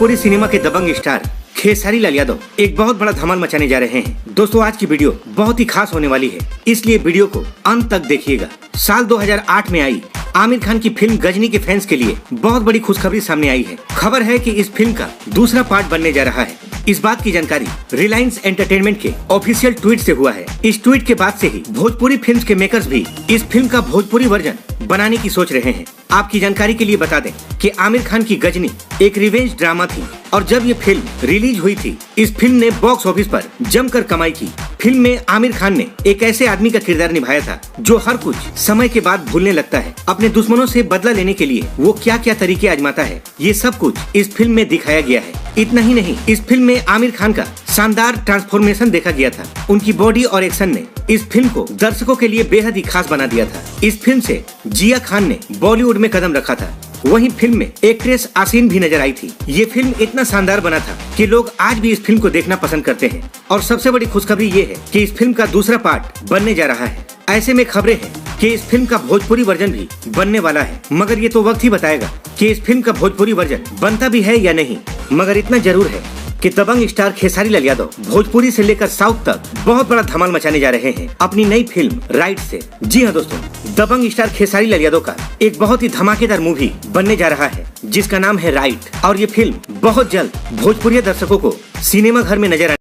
Bhojpuri cinema के दबंग star Khesari Lal Yadav एक बहुत बड़ा धमाल मचाने जा रहे हैं। दोस्तों आज की वीडियो बहुत ही खास होने वाली है, इसलिए वीडियो को अंत तक देखिएगा। साल 2008 में आई आमिर खान की फिल्म गजनी के फैंस के लिए बहुत बड़ी खुशखबरी सामने आई है। खबर है कि इस फिल्म का दूसरा पार्ट बनने जा रहा है। इस बात की जानकारी रिलायंस एंटरटेनमेंट के ऑफिशियल ट्वीट से हुआ है। इस ट्वीट के बाद से ही भोजपुरी फिल्म्स के मेकर्स भी इस फिल्म का भोजपुरी वर्जन बनाने की सोच रहे हैं। आपकी जानकारी के लिए बता दें कि आमिर खान की गजनी एक रिवेंज ड्रामा थी और जब ये फिल्म रिलीज हुई थी, इस फिल्म ने बॉक्स ऑफिस पर जमकर कमाई की। फिल्म में आमिर खान ने एक ऐसे आदमी का किरदार निभाया था जो हर कुछ समय के बाद भूलने लगता है। अपने दुश्मनों से बदला लेने के लिए वो क्या क्या तरीके आजमाता है, ये सब कुछ इस फिल्म में दिखाया गया है। इतना ही नहीं, इस फिल्म में आमिर खान का शानदार ट्रांसफॉर्मेशन देखा गया था। उनकी बॉडी और एक्शन ने इस फिल्म को दर्शकों के लिए बेहद ही खास बना दिया था। इस फिल्म से जिया खान ने बॉलीवुड में कदम रखा था। वहीं फिल्म में एक्ट्रेस आसिन भी नजर आई थी। ये फिल्म इतना शानदार बना था कि लोग आज भी इस फिल्म को देखना पसंद करते हैं। और सबसे बड़ी खुशखबरी ये है कि इस फिल्म का दूसरा पार्ट बनने जा रहा है। ऐसे में खबरें हैं कि इस फिल्म का भोजपुरी वर्जन भी बनने वाला है, मगर ये तो वक्त ही बताएगा कि इस फिल्म का भोजपुरी वर्जन बनता भी है या नहीं। मगर इतना जरूर है कि दबंग स्टार खेसारी लाल यादव भोजपुरी से लेकर साउथ तक बहुत बड़ा धमाल मचाने जा रहे हैं अपनी नई फिल्म राइट से। जी हाँ दोस्तों, दबंग स्टार खेसारी लाल यादव का एक बहुत ही धमाकेदार मूवी बनने जा रहा है जिसका नाम है राइट। और ये फिल्म बहुत जल्द भोजपुरी दर्शकों को सिनेमा घर में नजर